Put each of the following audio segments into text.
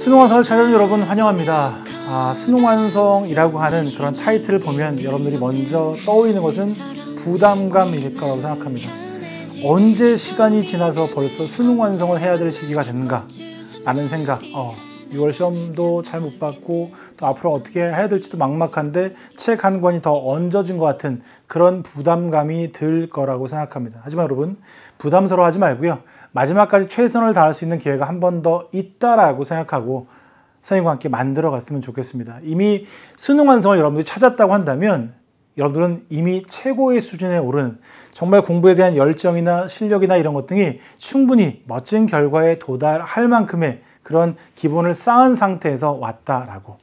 수능완성을 찾아온 여러분 환영합니다. 수능완성이라고 하는 그런 타이틀을 보면 여러분들이 먼저 떠올리는 것은 부담감일 거라고 생각합니다. 언제 시간이 지나서 벌써 수능완성을 해야 될 시기가 됐는가 라는 생각. 6월 시험도 잘 못 봤고 또 앞으로 어떻게 해야 될지도 막막한데 책 한 권이 더 얹어진 것 같은 그런 부담감이 들 거라고 생각합니다. 하지만 여러분 부담스러워하지 말고요. 마지막까지 최선을 다할 수 있는 기회가 한 번 더 있다라고 생각하고 선생님과 함께 만들어 갔으면 좋겠습니다. 이미 수능 완성을 여러분들이 찾았다고 한다면 여러분들은 이미 최고의 수준에 오른 정말 공부에 대한 열정이나 실력이나 이런 것 등이 충분히 멋진 결과에 도달할 만큼의 그런 기본을 쌓은 상태에서 왔다라고,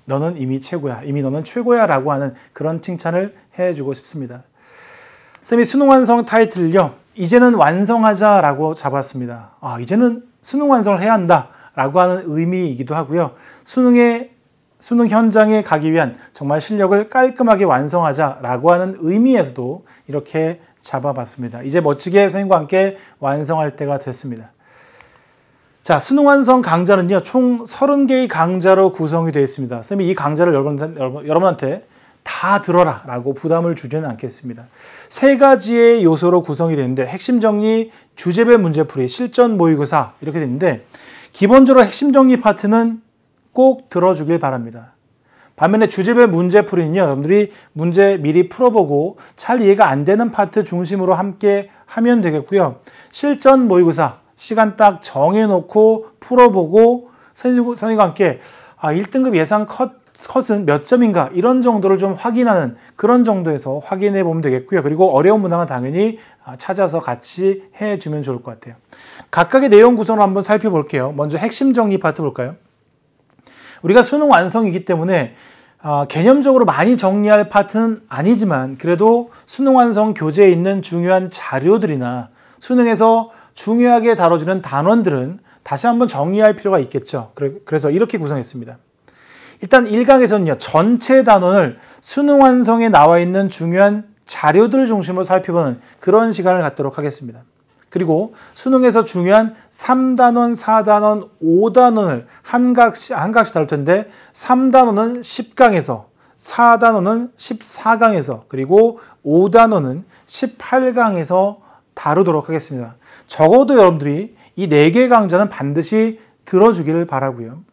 너는 이미 최고야, 이미 너는 최고야 라고 하는 그런 칭찬을 해주고 싶습니다. 선생님이 수능 완성 타이틀을요, 이제는 완성하자 라고 잡았습니다. 이제는 수능 완성을 해야 한다 라고 하는 의미이기도 하고요. 수능 현장에 가기 위한 정말 실력을 깔끔하게 완성하자 라고 하는 의미에서도 이렇게 잡아봤습니다. 이제 멋지게 선생님과 함께 완성할 때가 됐습니다. 자, 수능 완성 강좌는요, 총 30개의 강좌로 구성이 되어 있습니다. 선생님이 이 강좌를 여러분한테 다 들어라 라고 부담을 주지는 않겠습니다. 3가지의 요소로 구성이 되는데, 핵심 정리, 주제별 문제풀이, 실전 모의고사 이렇게 되는데, 기본적으로 핵심 정리 파트는 꼭 들어주길 바랍니다. 반면에 주제별 문제풀이는요, 여러분들이 문제 미리 풀어보고 잘 이해가 안 되는 파트 중심으로 함께 하면 되겠고요. 실전 모의고사, 시간 딱 정해놓고 풀어보고 선생님과 함께 1등급 예상 컷은 몇 점인가 이런 정도를 좀 확인하는 그런 정도에서 확인해 보면 되겠고요. 그리고 어려운 문항은 당연히 찾아서 같이 해주면 좋을 것 같아요. 각각의 내용 구성을 한번 살펴볼게요. 먼저 핵심 정리 파트 볼까요? 우리가 수능 완성이기 때문에 개념적으로 많이 정리할 파트는 아니지만 그래도 수능 완성 교재에 있는 중요한 자료들이나 수능에서 중요하게 다뤄지는 단원들은 다시 한번 정리할 필요가 있겠죠. 그래서 이렇게 구성했습니다. 일단 1강에서는요, 전체 단원을 수능 완성에 나와 있는 중요한 자료들을 중심으로 살펴보는 그런 시간을 갖도록 하겠습니다. 그리고 수능에서 중요한 3단원, 4단원, 5단원을 한 각씩 다룰 텐데 3단원은 10강에서, 4단원은 14강에서, 그리고 5단원은 18강에서 다루도록 하겠습니다. 적어도 여러분들이 이 4개의 강좌는 반드시 들어주기를 바라고요.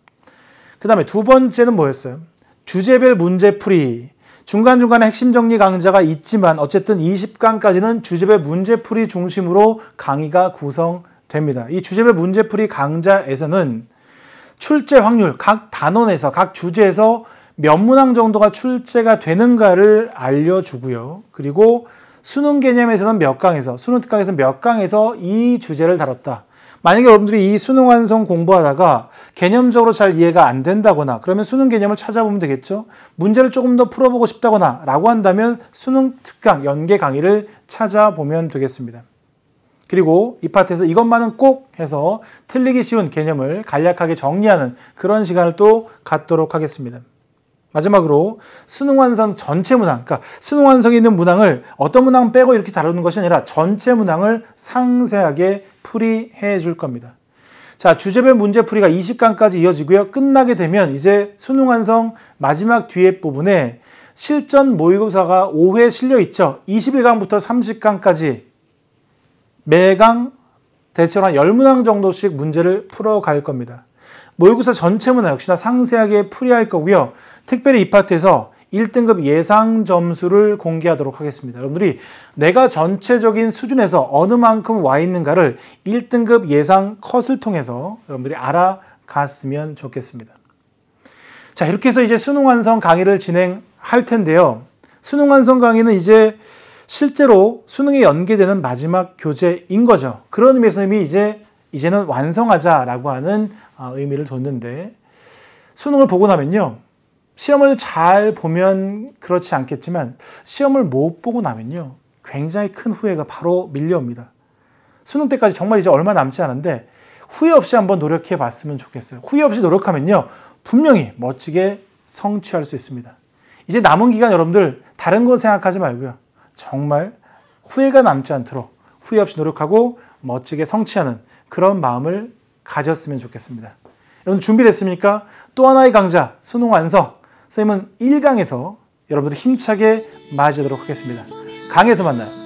그 다음에 두 번째는 뭐였어요? 주제별 문제풀이. 중간중간에 핵심 정리 강좌가 있지만 어쨌든 20강까지는 주제별 문제풀이 중심으로 강의가 구성됩니다. 이 주제별 문제풀이 강좌에서는 출제 확률, 각 단원에서, 각 주제에서 몇 문항 정도가 출제가 되는가를 알려주고요. 그리고 수능 개념에서는 몇 강에서, 수능 특강에서는 몇 강에서 이 주제를 다뤘다. 만약에 여러분들이 이 수능 완성 공부하다가 개념적으로 잘 이해가 안 된다거나 그러면 수능 개념을 찾아보면 되겠죠. 문제를 조금 더 풀어보고 싶다거나 라고 한다면 수능 특강 연계 강의를 찾아보면 되겠습니다. 그리고 이 파트에서 이것만은 꼭 해서 틀리기 쉬운 개념을 간략하게 정리하는 그런 시간을 또 갖도록 하겠습니다. 마지막으로 수능 완성 전체 문항, 그러니까 수능 완성에 있는 문항을 어떤 문항 빼고 이렇게 다루는 것이 아니라 전체 문항을 상세하게 풀이해 줄 겁니다. 자, 주제별 문제풀이가 20강까지 이어지고요. 끝나게 되면 이제 수능 완성 마지막 뒤에 부분에 실전 모의고사가 5회 실려 있죠. 21강부터 30강까지 매강 대체로 한 10문항 정도씩 문제를 풀어갈 겁니다. 모의고사 전체 문항 역시나 상세하게 풀이할 거고요. 특별히 이 파트에서 1등급 예상 점수를 공개하도록 하겠습니다. 여러분들이 내가 전체적인 수준에서 어느 만큼 와 있는가를 1등급 예상 컷을 통해서 여러분들이 알아갔으면 좋겠습니다. 자, 이렇게 해서 이제 수능 완성 강의를 진행할 텐데요. 수능 완성 강의는 이제 실제로 수능에 연계되는 마지막 교재인 거죠. 그런 의미에서 선생님이 이제는 완성하자라고 하는 의미를 뒀는데, 수능을 보고 나면요, 시험을 잘 보면 그렇지 않겠지만 시험을 못 보고 나면요, 굉장히 큰 후회가 바로 밀려옵니다. 수능 때까지 정말 이제 얼마 남지 않은데 후회 없이 한번 노력해 봤으면 좋겠어요. 후회 없이 노력하면요, 분명히 멋지게 성취할 수 있습니다. 이제 남은 기간 여러분들 다른 거 생각하지 말고요, 정말 후회가 남지 않도록 후회 없이 노력하고 멋지게 성취하는 그런 마음을 가졌으면 좋겠습니다. 여러분 준비됐습니까? 또 하나의 강자 수능 완성. 선생님은 1강에서 여러분들 힘차게 맞이하도록 하겠습니다. 강에서 만나요.